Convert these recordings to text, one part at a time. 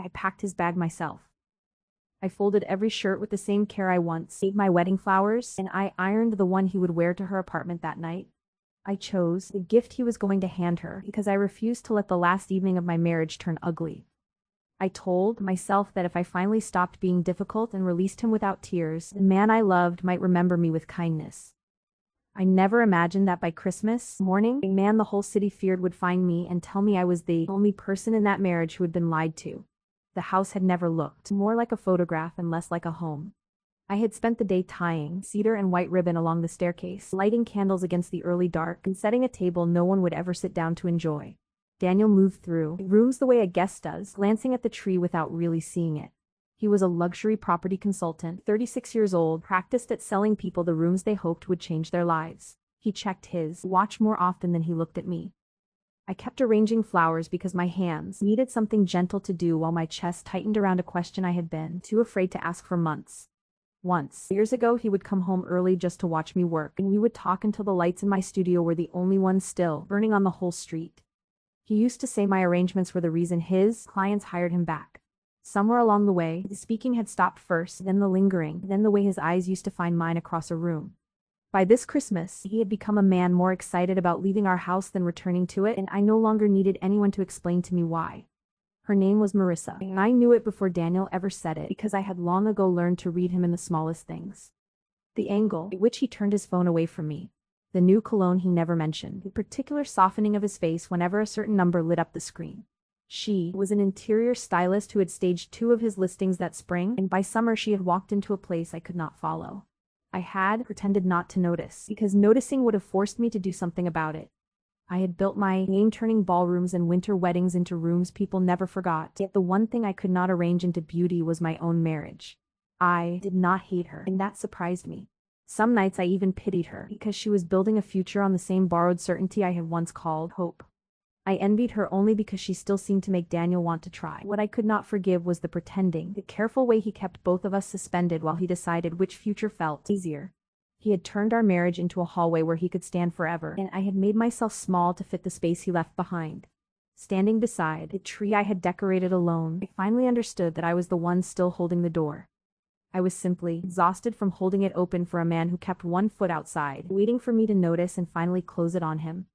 I packed his bag myself. I folded every shirt with the same care I once made my wedding flowers, and I ironed the one he would wear to her apartment that night. I chose the gift he was going to hand her because I refused to let the last evening of my marriage turn ugly. I told myself that if I finally stopped being difficult and released him without tears, the man I loved might remember me with kindness. I never imagined that by Christmas morning, a man the whole city feared would find me and tell me I was the only person in that marriage who had been lied to. The house had never looked more like a photograph and less like a home. I had spent the day tying cedar and white ribbon along the staircase, lighting candles against the early dark, and setting a table no one would ever sit down to enjoy. Daniel moved through rooms the way a guest does, glancing at the tree without really seeing it. He was a luxury property consultant, 36 years old, practiced at selling people the rooms they hoped would change their lives. He checked his watch more often than he looked at me. I kept arranging flowers because my hands needed something gentle to do while my chest tightened around a question I had been too afraid to ask for months. Once, years ago, he would come home early just to watch me work, and we would talk until the lights in my studio were the only ones still burning on the whole street. He used to say my arrangements were the reason his clients hired him back. Somewhere along the way, the speaking had stopped first, then the lingering, then the way his eyes used to find mine across a room. By this Christmas, he had become a man more excited about leaving our house than returning to it, and I no longer needed anyone to explain to me why. Her name was Marissa, and I knew it before Daniel ever said it because I had long ago learned to read him in the smallest things. The angle at which he turned his phone away from me, the new cologne he never mentioned, the particular softening of his face whenever a certain number lit up the screen. She was an interior stylist who had staged 2 of his listings that spring, and by summer she had walked into a place I could not follow. I had pretended not to notice, because noticing would have forced me to do something about it. I had built my name-turning ballrooms and winter weddings into rooms people never forgot, yet the one thing I could not arrange into beauty was my own marriage. I did not hate her, and that surprised me. Some nights I even pitied her, because she was building a future on the same borrowed certainty I had once called hope. I envied her only because she still seemed to make Daniel want to try. What I could not forgive was the pretending, the careful way he kept both of us suspended while he decided which future felt easier. He had turned our marriage into a hallway where he could stand forever, and I had made myself small to fit the space he left behind. Standing beside the tree I had decorated alone, I finally understood that I was the one still holding the door. I was simply exhausted from holding it open for a man who kept one foot outside, waiting for me to notice and finally close it on him.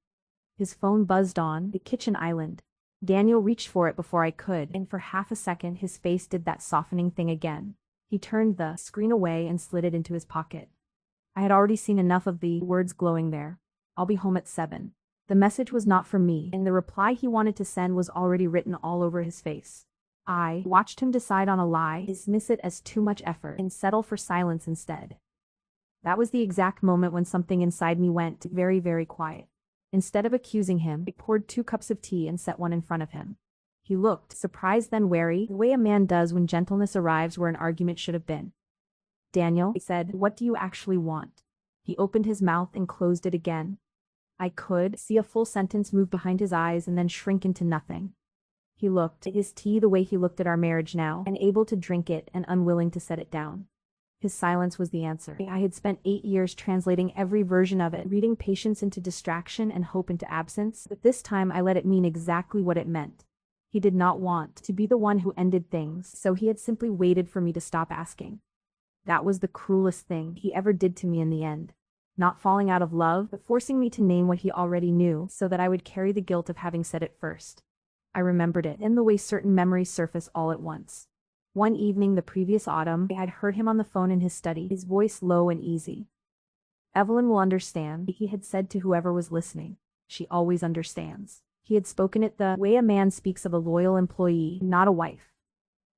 His phone buzzed on the kitchen island. Daniel reached for it before I could, and for half a second his face did that softening thing again. He turned the screen away and slid it into his pocket. I had already seen enough of the words glowing there. "I'll be home at 7. The message was not from me, and the reply he wanted to send was already written all over his face. I watched him decide on a lie, dismiss it as too much effort, and settle for silence instead. That was the exact moment when something inside me went very, very quiet. Instead of accusing him, I poured 2 cups of tea and set one in front of him. He looked surprised, then wary, the way a man does when gentleness arrives where an argument should have been. "Daniel," I said, "what do you actually want?" He opened his mouth and closed it again. I could see a full sentence move behind his eyes and then shrink into nothing. He looked at his tea the way he looked at our marriage now, unable to drink it and unwilling to set it down. His silence was the answer. I had spent 8 years translating every version of it, reading patience into distraction and hope into absence, but this time I let it mean exactly what it meant. He did not want to be the one who ended things, so he had simply waited for me to stop asking. That was the cruelest thing he ever did to me in the end. Not falling out of love, but forcing me to name what he already knew so that I would carry the guilt of having said it first. I remembered it, and the way certain memories surface all at once. One evening the previous autumn, I had heard him on the phone in his study, his voice low and easy. "Evelyn will understand," he had said to whoever was listening. "She always understands." He had spoken it the way a man speaks of a loyal employee, not a wife.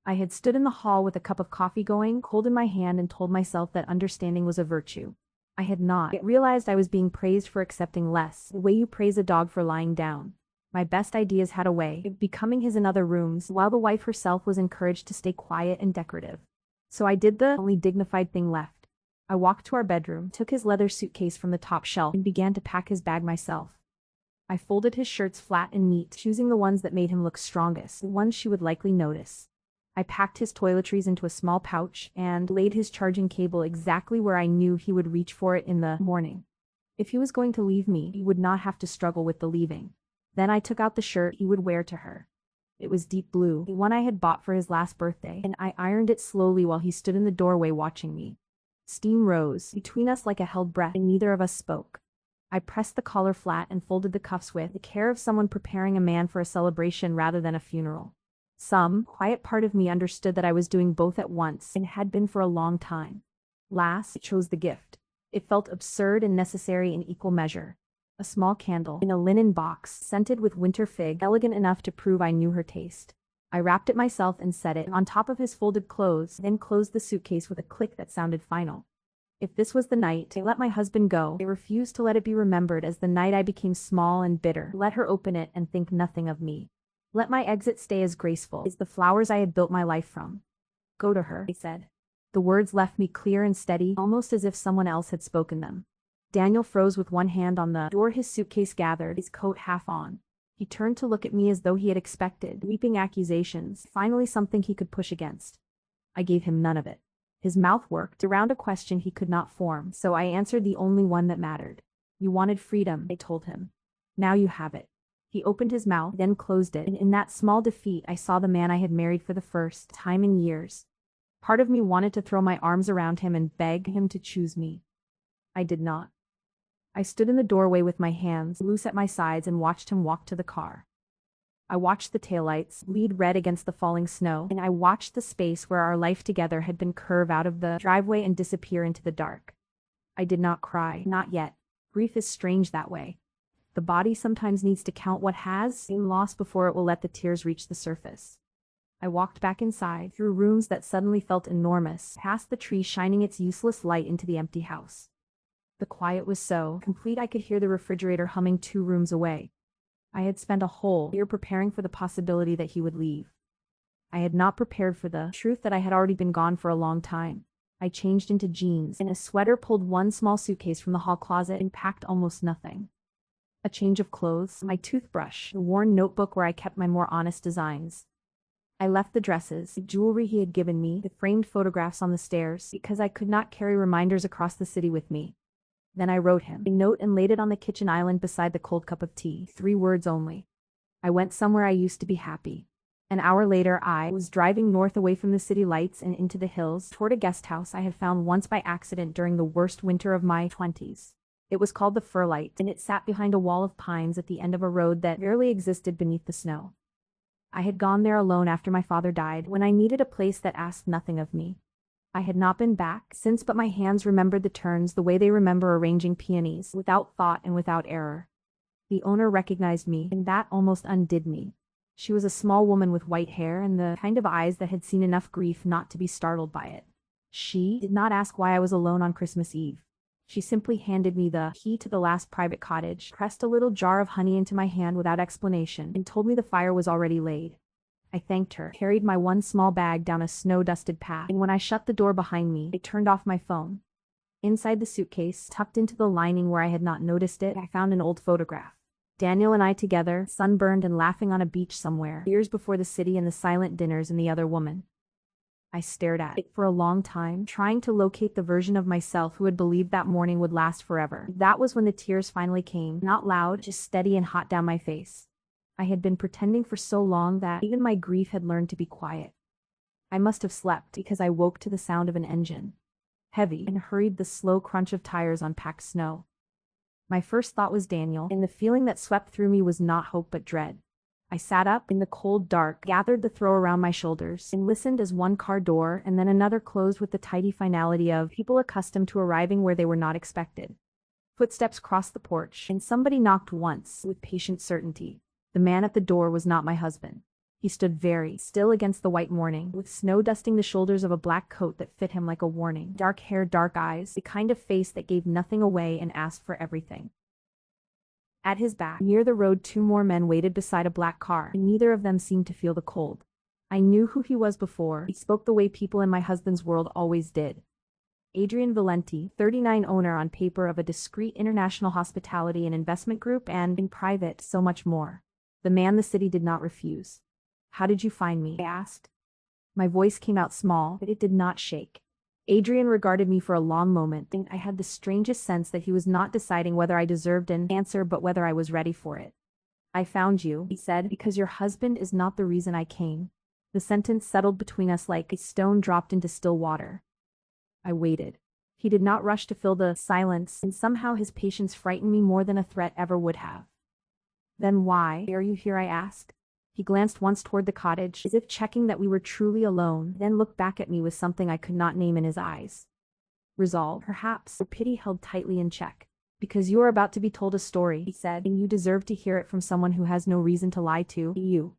I had stood in the hall with a cup of coffee going, cold in my hand, and told myself that understanding was a virtue. I had not yet realized I was being praised for accepting less, the way you praise a dog for lying down. My best ideas had a way of becoming his in other rooms, while the wife herself was encouraged to stay quiet and decorative. So I did the only dignified thing left. I walked to our bedroom, took his leather suitcase from the top shelf, and began to pack his bag myself. I folded his shirts flat and neat, choosing the ones that made him look strongest, the ones she would likely notice. I packed his toiletries into a small pouch and laid his charging cable exactly where I knew he would reach for it in the morning. If he was going to leave me, he would not have to struggle with the leaving. Then I took out the shirt he would wear to her. It was deep blue, the one I had bought for his last birthday, and I ironed it slowly while he stood in the doorway watching me. Steam rose between us like a held breath, and neither of us spoke. I pressed the collar flat and folded the cuffs with the care of someone preparing a man for a celebration rather than a funeral. Some quiet part of me understood that I was doing both at once and had been for a long time. Last, I chose the gift. It felt absurd and necessary in equal measure. A small candle in a linen box, scented with winter fig, elegant enough to prove I knew her taste. I wrapped it myself and set it on top of his folded clothes, then closed the suitcase with a click that sounded final. If this was the night I let my husband go, I refused to let it be remembered as the night I became small and bitter. Let her open it and think nothing of me. Let my exit stay as graceful as the flowers I had built my life from. Go to her, I said. The words left me clear and steady, almost as if someone else had spoken them. Daniel froze with one hand on the door, his suitcase gathered, his coat half on. He turned to look at me as though he had expected weeping accusations, finally something he could push against. I gave him none of it. His mouth worked around a question he could not form, so I answered the only one that mattered. You wanted freedom, I told him. Now you have it. He opened his mouth, then closed it, and in that small defeat I saw the man I had married for the first time in years. Part of me wanted to throw my arms around him and beg him to choose me. I did not. I stood in the doorway with my hands loose at my sides and watched him walk to the car. I watched the taillights bleed red against the falling snow, and I watched the space where our life together had been curve out of the driveway and disappear into the dark. I did not cry, not yet. Grief is strange that way. The body sometimes needs to count what has been lost before it will let the tears reach the surface. I walked back inside, through rooms that suddenly felt enormous, past the tree shining its useless light into the empty house. The quiet was so complete I could hear the refrigerator humming 2 rooms away. I had spent a whole year preparing for the possibility that he would leave. I had not prepared for the truth that I had already been gone for a long time. I changed into jeans and a sweater, pulled one small suitcase from the hall closet, and packed almost nothing. A change of clothes, my toothbrush, the worn notebook where I kept my more honest designs. I left the dresses, the jewelry he had given me, the framed photographs on the stairs, because I could not carry reminders across the city with me. Then I wrote him a note and laid it on the kitchen island beside the cold cup of tea. 3 words only. I went somewhere I used to be happy. An hour later I was driving north away from the city lights and into the hills toward a guest house I had found once by accident during the worst winter of my 20s. It was called the Furlight, and it sat behind a wall of pines at the end of a road that barely existed beneath the snow. I had gone there alone after my father died, when I needed a place that asked nothing of me. I had not been back since, but my hands remembered the turns the way they remember arranging peonies, without thought and without error. The owner recognized me, and that almost undid me. She was a small woman with white hair and the kind of eyes that had seen enough grief not to be startled by it. She did not ask why I was alone on Christmas Eve. She simply handed me the key to the last private cottage, pressed a little jar of honey into my hand without explanation, and told me the fire was already laid. I thanked her, carried my one small bag down a snow-dusted path, and when I shut the door behind me, I turned off my phone. Inside the suitcase, tucked into the lining where I had not noticed it, I found an old photograph. Daniel and I together, sunburned and laughing on a beach somewhere, years before the city and the silent dinners and the other woman. I stared at it for a long time, trying to locate the version of myself who had believed that morning would last forever. That was when the tears finally came, not loud, just steady and hot down my face. I had been pretending for so long that even my grief had learned to be quiet. I must have slept because I woke to the sound of an engine. Heavy and hurried, the slow crunch of tires on packed snow. My first thought was Daniel, and the feeling that swept through me was not hope but dread. I sat up in the cold dark, gathered the throw around my shoulders, and listened as one car door and then another closed with the tidy finality of people accustomed to arriving where they were not expected. Footsteps crossed the porch, and somebody knocked once, with patient certainty. The man at the door was not my husband. He stood very still against the white morning, with snow dusting the shoulders of a black coat that fit him like a warning. Dark hair, dark eyes, the kind of face that gave nothing away and asked for everything. At his back, near the road, 2 more men waited beside a black car, and neither of them seemed to feel the cold. I knew who he was before. He spoke the way people in my husband's world always did. Adrian Valenti, 39, owner on paper of a discreet international hospitality and investment group, and, in private, so much more. The man the city did not refuse. How did you find me? I asked. My voice came out small, but it did not shake. Adrian regarded me for a long moment, and I had the strangest sense that he was not deciding whether I deserved an answer but whether I was ready for it. I found you, he said, because your husband is not the reason I came. The sentence settled between us like a stone dropped into still water. I waited. He did not rush to fill the silence, and somehow his patience frightened me more than a threat ever would have. Then why are you here? I asked. He glanced once toward the cottage, as if checking that we were truly alone, then looked back at me with something I could not name in his eyes. Resolve, perhaps, or pity held tightly in check. Because you are about to be told a story, he said, and you deserve to hear it from someone who has no reason to lie to you.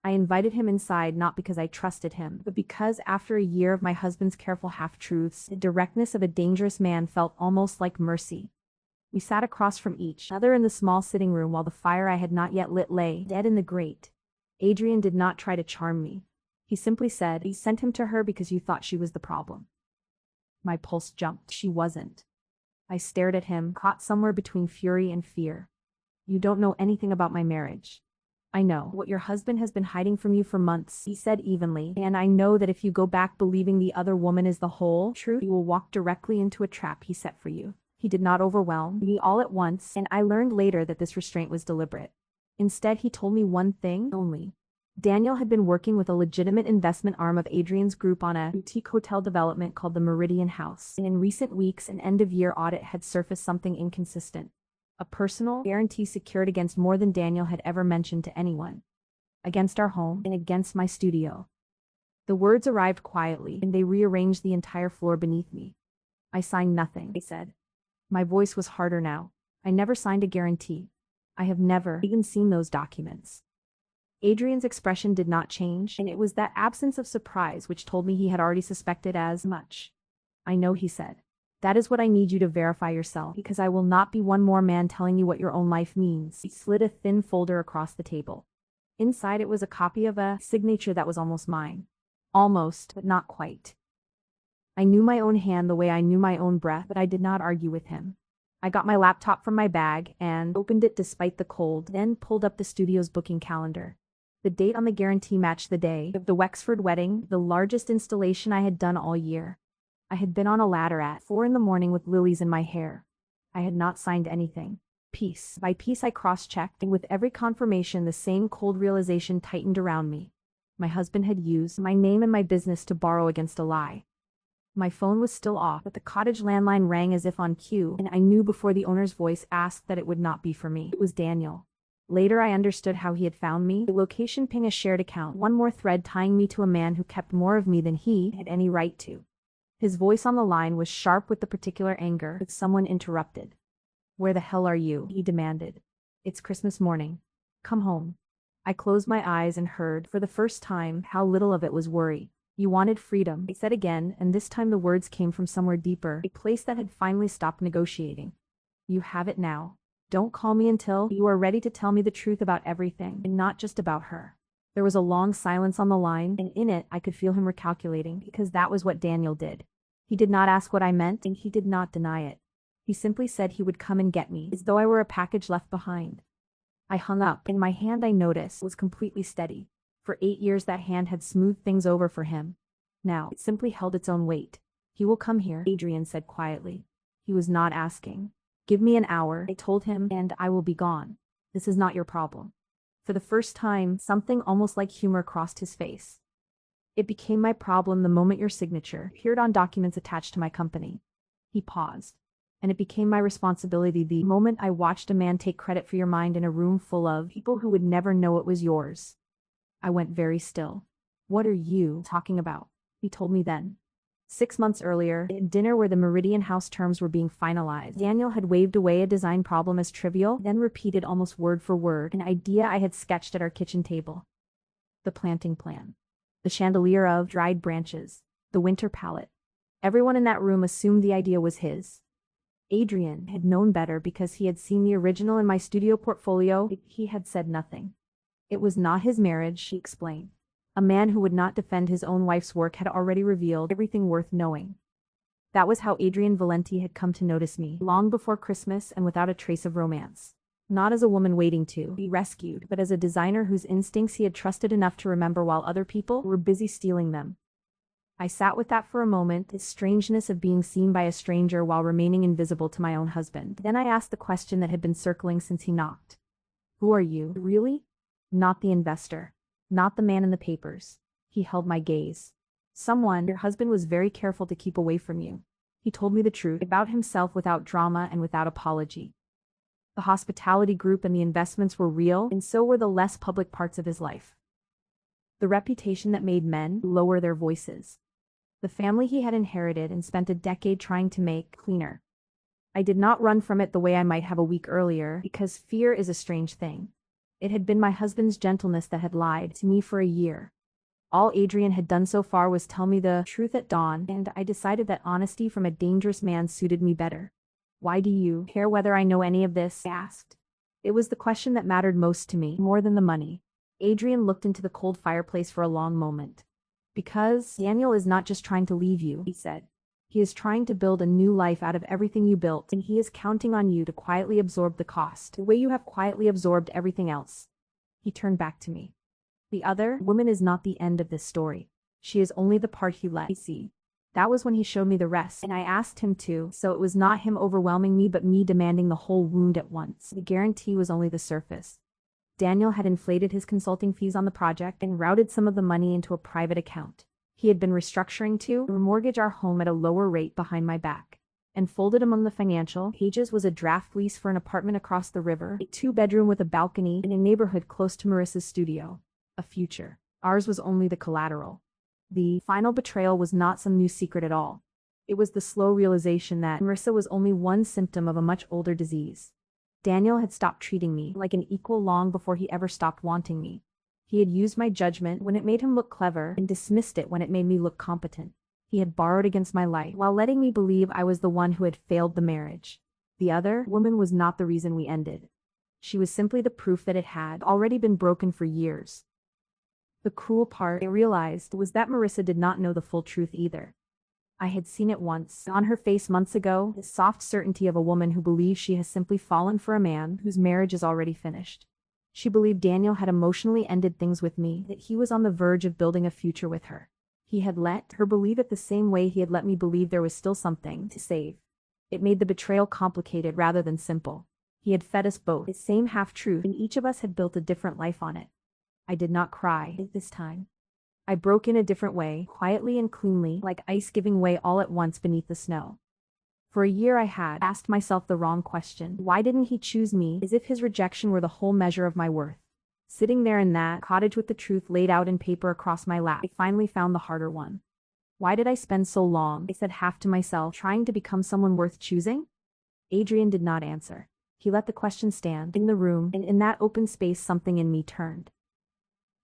I invited him inside not because I trusted him, but because after a year of my husband's careful half-truths, the directness of a dangerous man felt almost like mercy. We sat across from each other in the small sitting room while the fire I had not yet lit lay dead in the grate. Adrian did not try to charm me. He simply said, "You sent him to her because you thought she was the problem." My pulse jumped. She wasn't. I stared at him, caught somewhere between fury and fear. "You don't know anything about my marriage." "I know what your husband has been hiding from you for months," he said evenly, "and I know that if you go back believing the other woman is the whole truth, you will walk directly into a trap he set for you." He did not overwhelm me all at once, and I learned later that this restraint was deliberate. Instead, he told me one thing only. Daniel had been working with a legitimate investment arm of Adrian's group on a boutique hotel development called the Meridian House, and in recent weeks an end-of-year audit had surfaced something inconsistent. A personal guarantee secured against more than Daniel had ever mentioned to anyone. Against our home and against my studio. The words arrived quietly, and they rearranged the entire floor beneath me. "I signed nothing," I said. My voice was harder now. "I never signed a guarantee. I have never even seen those documents." Adrian's expression did not change, and it was that absence of surprise which told me he had already suspected as much. "I know," he said. "That is what I need you to verify yourself, because I will not be one more man telling you what your own life means." He slid a thin folder across the table. Inside it was a copy of a signature that was almost mine. Almost, but not quite. I knew my own hand the way I knew my own breath, but I did not argue with him. I got my laptop from my bag and opened it despite the cold, then pulled up the studio's booking calendar. The date on the guarantee matched the day of the Wexford wedding, the largest installation I had done all year. I had been on a ladder at 4 in the morning with lilies in my hair. I had not signed anything. Piece by piece I cross-checked, and with every confirmation the same cold realization tightened around me. My husband had used my name and my business to borrow against a lie. My phone was still off, but the cottage landline rang as if on cue, and I knew before the owner's voice asked that it would not be for me. It was Daniel. Later I understood how he had found me. The location ping a shared account, one more thread tying me to a man who kept more of me than he had any right to. His voice on the line was sharp with the particular anger that someone interrupted. "Where the hell are you?" he demanded. "It's Christmas morning. Come home." I closed my eyes and heard, for the first time, how little of it was worry. "You wanted freedom," I said again, and this time the words came from somewhere deeper, a place that had finally stopped negotiating. "You have it now. Don't call me until you are ready to tell me the truth about everything, and not just about her." There was a long silence on the line, and in it I could feel him recalculating, because that was what Daniel did. He did not ask what I meant, and he did not deny it. He simply said he would come and get me, as though I were a package left behind. I hung up, and my hand, I noticed, was completely steady. For 8 years that hand had smoothed things over for him. Now, it simply held its own weight. "He will come here," Adrian said quietly. He was not asking. "Give me an hour," I told him, "and I will be gone. This is not your problem." For the first time, something almost like humor crossed his face. "It became my problem the moment your signature appeared on documents attached to my company." He paused. "And it became my responsibility the moment I watched a man take credit for your mind in a room full of people who would never know it was yours." I went very still. "What are you talking about?" he told me then. 6 months earlier, at dinner where the Meridian House terms were being finalized, Daniel had waved away a design problem as trivial, then repeated almost word for word an idea I had sketched at our kitchen table. The planting plan. The chandelier of dried branches. The winter palette. Everyone in that room assumed the idea was his. Adrian had known better because he had seen the original in my studio portfolio. He had said nothing. It was not his marriage, she explained. A man who would not defend his own wife's work had already revealed everything worth knowing. That was how Adrian Valenti had come to notice me, long before Christmas and without a trace of romance. Not as a woman waiting to be rescued, but as a designer whose instincts he had trusted enough to remember while other people were busy stealing them. I sat with that for a moment, the strangeness of being seen by a stranger while remaining invisible to my own husband. Then I asked the question that had been circling since he knocked. Who are you? Really? Not the investor. Not the man in the papers. He held my gaze. Someone your husband was very careful to keep away from you. He told me the truth about himself without drama and without apology. The hospitality group and the investments were real, and so were the less public parts of his life. The reputation that made men lower their voices. The family he had inherited and spent a decade trying to make cleaner. I did not run from it the way I might have a week earlier, because fear is a strange thing. It had been my husband's gentleness that had lied to me for a year. All Adrian had done so far was tell me the truth at dawn, and I decided that honesty from a dangerous man suited me better. Why do you care whether I know any of this? I asked. It was the question that mattered most to me, more than the money. Adrian looked into the cold fireplace for a long moment. Because Daniel is not just trying to leave you, he said. He is trying to build a new life out of everything you built, and he is counting on you to quietly absorb the cost, the way you have quietly absorbed everything else. He turned back to me. The other woman is not the end of this story. She is only the part he let me see. That was when he showed me the rest, and I asked him to, so it was not him overwhelming me but me demanding the whole wound at once. The guarantee was only the surface. Daniel had inflated his consulting fees on the project and routed some of the money into a private account. He had been restructuring to remortgage our home at a lower rate behind my back. And folded among the financial pages was a draft lease for an apartment across the river, a 2-bedroom with a balcony in a neighborhood close to Marissa's studio. A future. Ours was only the collateral. The final betrayal was not some new secret at all. It was the slow realization that Marissa was only one symptom of a much older disease. Daniel had stopped treating me like an equal long before he ever stopped wanting me. He had used my judgment when it made him look clever and dismissed it when it made me look competent. He had borrowed against my life while letting me believe I was the one who had failed the marriage. The other woman was not the reason we ended. She was simply the proof that it had already been broken for years. The cruel part, I realized, was that Marissa did not know the full truth either. I had seen it once, on her face months ago, the soft certainty of a woman who believes she has simply fallen for a man whose marriage is already finished. She believed Daniel had emotionally ended things with me, that he was on the verge of building a future with her. He had let her believe it the same way he had let me believe there was still something to save. It made the betrayal complicated rather than simple. He had fed us both the same half-truth, and each of us had built a different life on it. I did not cry this time. I broke in a different way, quietly and cleanly, like ice giving way all at once beneath the snow. For a year I had asked myself the wrong question. Why didn't he choose me, as if his rejection were the whole measure of my worth? Sitting there in that cottage with the truth laid out in paper across my lap, I finally found the harder one. Why did I spend so long, I said half to myself, trying to become someone worth choosing? Adrian did not answer. He let the question stand in the room, and in that open space something in me turned.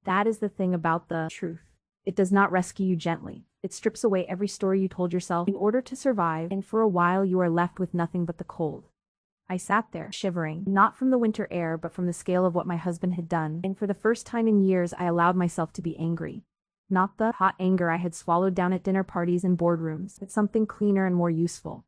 That is the thing about the truth. It does not rescue you gently. It strips away every story you told yourself in order to survive, and for a while you are left with nothing but the cold. I sat there, shivering, not from the winter air but from the scale of what my husband had done, and for the first time in years I allowed myself to be angry. Not the hot anger I had swallowed down at dinner parties and boardrooms, but something cleaner and more useful.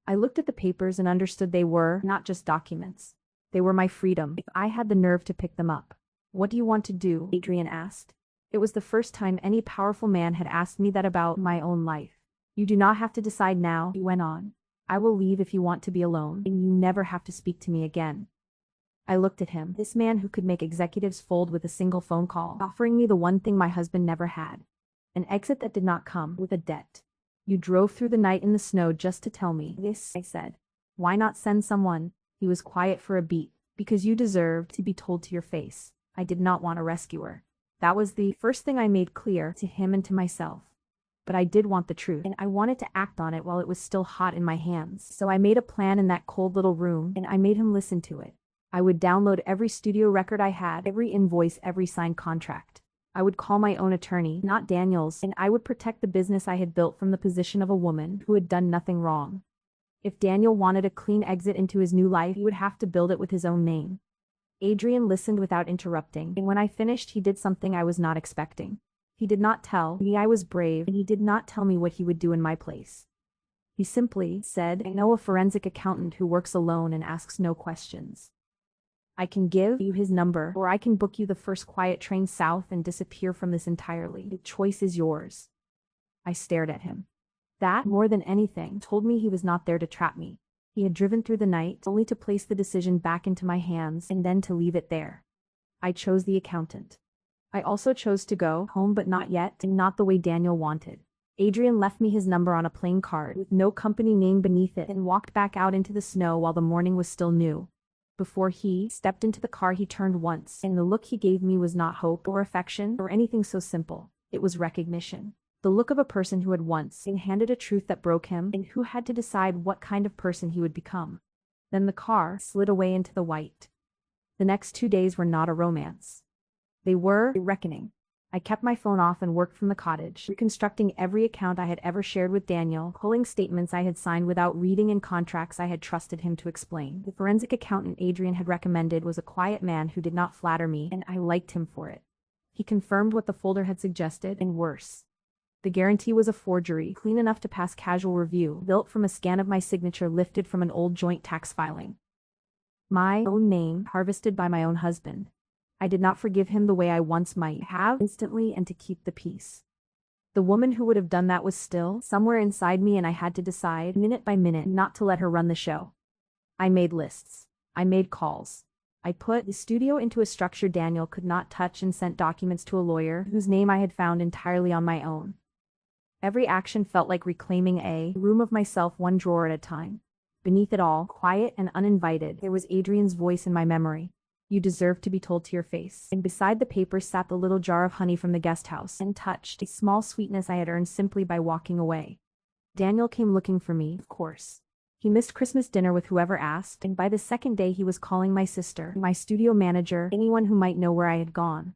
I looked at the papers and understood they were not just documents. They were my freedom, if I had the nerve to pick them up. What do you want to do? Adrian asked. It was the first time any powerful man had asked me that about my own life. You do not have to decide now, he went on. I will leave if you want to be alone, and you never have to speak to me again. I looked at him, this man who could make executives fold with a single phone call, offering me the one thing my husband never had. An exit that did not come with a debt. You drove through the night in the snow just to tell me this, I said. Why not send someone? He was quiet for a beat. Because you deserved to be told to your face. I did not want a rescuer. That was the first thing I made clear to him and to myself. But I did want the truth, and I wanted to act on it while it was still hot in my hands. So I made a plan in that cold little room, and I made him listen to it. I would download every studio record I had, every invoice, every signed contract. I would call my own attorney, not Daniel's, and I would protect the business I had built from the position of a woman who had done nothing wrong. If Daniel wanted a clean exit into his new life, he would have to build it with his own name. Adrian listened without interrupting, and when I finished he did something I was not expecting. He did not tell me I was brave, and he did not tell me what he would do in my place. He simply said, I know a forensic accountant who works alone and asks no questions. I can give you his number, or I can book you the first quiet train south and disappear from this entirely. The choice is yours. I stared at him. That, more than anything, told me he was not there to trap me. He had driven through the night, only to place the decision back into my hands and then to leave it there. I chose the accountant. I also chose to go home, but not yet, and not the way Daniel wanted. Adrian left me his number on a plain card with no company name beneath it and walked back out into the snow while the morning was still new. Before he stepped into the car, he turned once, and the look he gave me was not hope or affection or anything so simple. It was recognition. The look of a person who had once been handed a truth that broke him and who had to decide what kind of person he would become. Then the car slid away into the white. The next 2 days were not a romance. They were a reckoning. I kept my phone off and worked from the cottage, reconstructing every account I had ever shared with Daniel, pulling statements I had signed without reading and contracts I had trusted him to explain. The forensic accountant Adrian had recommended was a quiet man who did not flatter me, and I liked him for it. He confirmed what the folder had suggested, and worse. The guarantee was a forgery, clean enough to pass casual review, built from a scan of my signature lifted from an old joint tax filing. My own name, harvested by my own husband. I did not forgive him the way I once might have, instantly, and to keep the peace. The woman who would have done that was still somewhere inside me, and I had to decide, minute by minute, not to let her run the show. I made lists. I made calls. I put the studio into a structure Daniel could not touch and sent documents to a lawyer whose name I had found entirely on my own. Every action felt like reclaiming a room of myself, one drawer at a time. Beneath it all, quiet and uninvited, there was Adrian's voice in my memory. You deserve to be told to your face. And beside the paper sat the little jar of honey from the guest house, and touched a small sweetness I had earned simply by walking away. Daniel came looking for me, of course. He missed Christmas dinner with whoever asked, and by the second day he was calling my sister, my studio manager, anyone who might know where I had gone.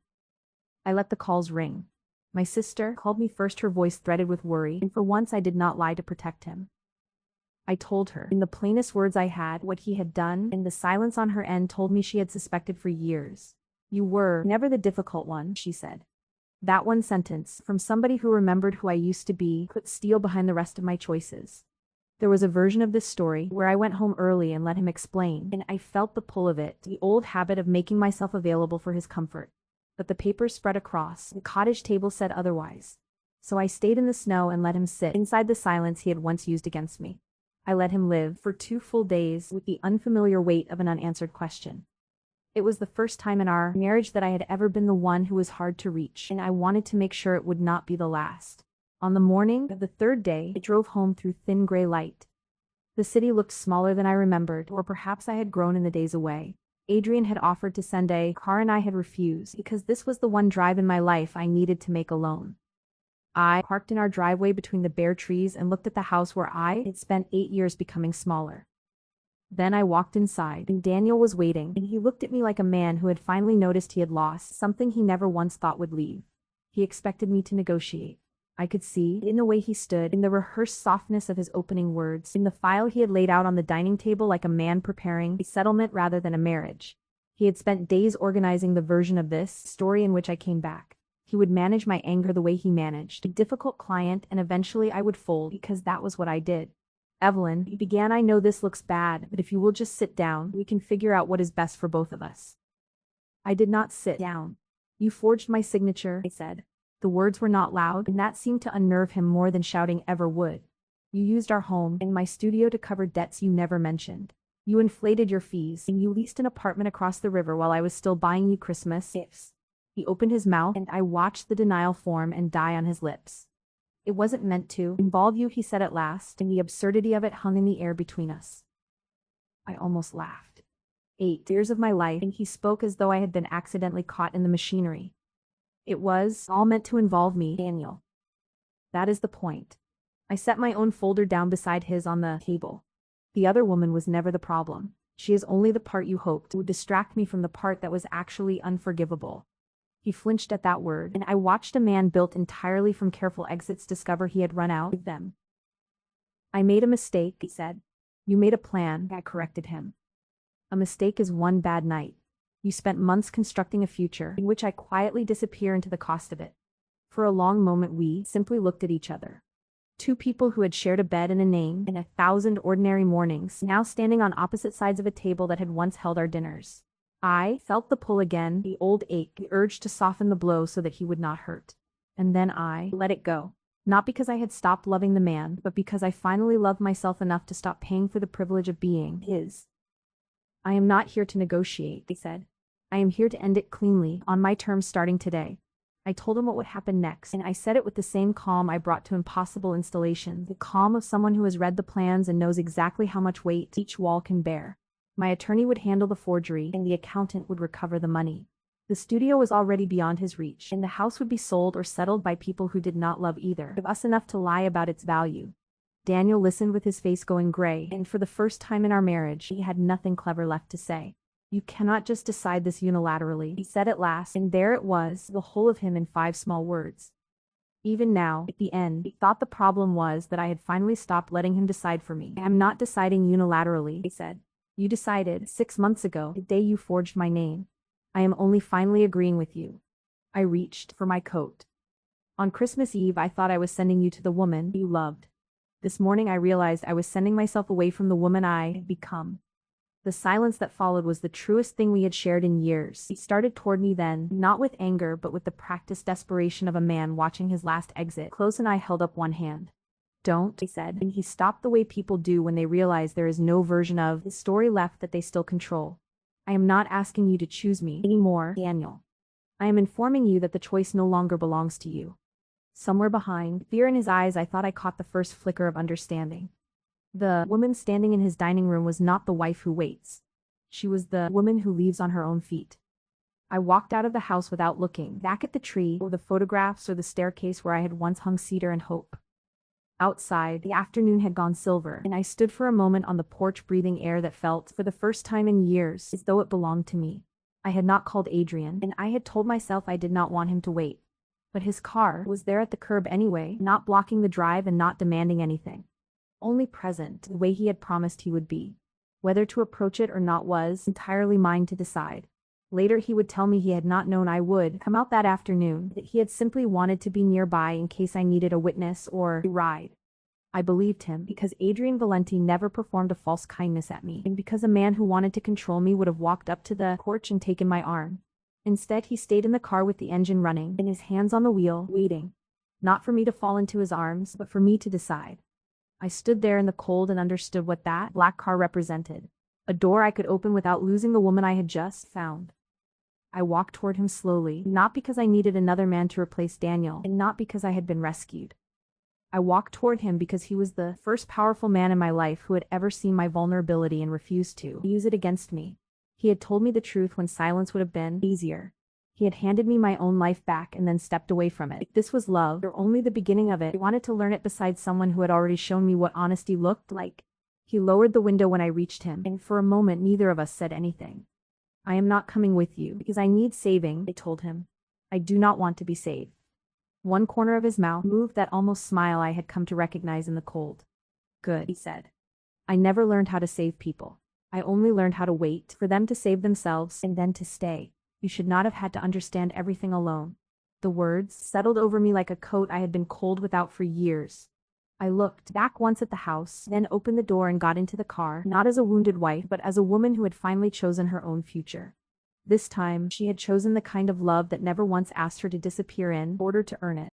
I let the calls ring. My sister called me first, her voice threaded with worry, and for once I did not lie to protect him. I told her, in the plainest words I had, what he had done, and the silence on her end told me she had suspected for years. You were never the difficult one, she said. That one sentence, from somebody who remembered who I used to be, put steel behind the rest of my choices. There was a version of this story where I went home early and let him explain, and I felt the pull of it, the old habit of making myself available for his comfort. But the papers spread across, the cottage table said otherwise. So I stayed in the snow and let him sit inside the silence he had once used against me. I let him live for 2 full days with the unfamiliar weight of an unanswered question. It was the first time in our marriage that I had ever been the one who was hard to reach, and I wanted to make sure it would not be the last. On the morning of the 3rd day, I drove home through thin gray light. The city looked smaller than I remembered, or perhaps I had grown in the days away. Adrian had offered to send a car and I had refused, because this was the one drive in my life I needed to make alone. I parked in our driveway between the bare trees and looked at the house where I had spent 8 years becoming smaller. Then I walked inside, and Daniel was waiting, and he looked at me like a man who had finally noticed he had lost something he never once thought would leave. He expected me to negotiate. I could see, in the way he stood, in the rehearsed softness of his opening words, in the file he had laid out on the dining table like a man preparing a settlement rather than a marriage. He had spent days organizing the version of this story in which I came back. He would manage my anger the way he managed a difficult client, and eventually I would fold, because that was what I did. Evelyn, he began, I know this looks bad, but if you will just sit down, we can figure out what is best for both of us. I did not sit down. You forged my signature, I said. The words were not loud, and that seemed to unnerve him more than shouting ever would. You used our home and my studio to cover debts you never mentioned. You inflated your fees, and you leased an apartment across the river while I was still buying you Christmas gifts. He opened his mouth, and I watched the denial form and die on his lips. It wasn't meant to involve you, he said at last, and the absurdity of it hung in the air between us. I almost laughed. 8 years of my life, and he spoke as though I had been accidentally caught in the machinery. It was all meant to involve me, Daniel. That is the point. I set my own folder down beside his on the table. The other woman was never the problem. She is only the part you hoped would distract me from the part that was actually unforgivable. He flinched at that word, and I watched a man built entirely from careful exits discover he had run out of them. I made a mistake, he said. You made a plan, I corrected him. A mistake is one bad night. You spent months constructing a future, in which I quietly disappear into the cost of it. For a long moment we simply looked at each other. 2 people who had shared a bed and a name, and 1,000 ordinary mornings, now standing on opposite sides of a table that had once held our dinners. I felt the pull again, the old ache, the urge to soften the blow so that he would not hurt. And then I let it go. Not because I had stopped loving the man, but because I finally loved myself enough to stop paying for the privilege of being his. I am not here to negotiate, he said. I am here to end it cleanly, on my terms starting today. I told him what would happen next, and I said it with the same calm I brought to impossible installations, the calm of someone who has read the plans and knows exactly how much weight each wall can bear. My attorney would handle the forgery, and the accountant would recover the money. The studio was already beyond his reach, and the house would be sold or settled by people who did not love either of us enough to lie about its value. Daniel listened with his face going gray, and for the first time in our marriage, he had nothing clever left to say. You cannot just decide this unilaterally, he said at last, and there it was, the whole of him in 5 small words. Even now, at the end, he thought the problem was that I had finally stopped letting him decide for me. I am not deciding unilaterally, he said. You decided 6 months ago, the day you forged my name. I am only finally agreeing with you. I reached for my coat. On Christmas Eve, I thought I was sending you to the woman you loved. This morning I realized I was sending myself away from the woman I had become. The silence that followed was the truest thing we had shared in years. He started toward me then, not with anger, but with the practiced desperation of a man watching his last exit. Close and I held up one hand. Don't, he said, and he stopped the way people do when they realize there is no version of his story left that they still control. I am not asking you to choose me anymore, Daniel. I am informing you that the choice no longer belongs to you. Somewhere behind, fear in his eyes, I thought I caught the first flicker of understanding. The woman standing in his dining room was not the wife who waits. She was the woman who leaves on her own feet. I walked out of the house without looking back at the tree or the photographs or the staircase where I had once hung cedar and hope. Outside, the afternoon had gone silver, and I stood for a moment on the porch breathing air that felt, for the first time in years, as though it belonged to me. I had not called Adrian, and I had told myself I did not want him to wait. But his car was there at the curb anyway, not blocking the drive and not demanding anything. Only present, the way he had promised he would be. Whether to approach it or not was entirely mine to decide. Later he would tell me he had not known I would come out that afternoon, that he had simply wanted to be nearby in case I needed a witness or a ride. I believed him, because Adrian Valenti never performed a false kindness at me, and because a man who wanted to control me would have walked up to the porch and taken my arm. Instead, he stayed in the car with the engine running, and his hands on the wheel, waiting. Not for me to fall into his arms, but for me to decide. I stood there in the cold and understood what that black car represented. A door I could open without losing the woman I had just found. I walked toward him slowly, not because I needed another man to replace Daniel, and not because I had been rescued. I walked toward him because he was the first powerful man in my life who had ever seen my vulnerability and refused to use it against me. He had told me the truth when silence would have been easier. He had handed me my own life back and then stepped away from it. If this was love, or only the beginning of it, I wanted to learn it beside someone who had already shown me what honesty looked like. He lowered the window when I reached him, and for a moment neither of us said anything. I am not coming with you, because I need saving, I told him. I do not want to be saved. One corner of his mouth moved that almost smile I had come to recognize in the cold. Good, he said. I never learned how to save people. I only learned how to wait for them to save themselves and then to stay. You should not have had to understand everything alone. The words settled over me like a coat I had been cold without for years. I looked back once at the house, then opened the door and got into the car, not as a wounded wife, but as a woman who had finally chosen her own future. This time, she had chosen the kind of love that never once asked her to disappear in order to earn it.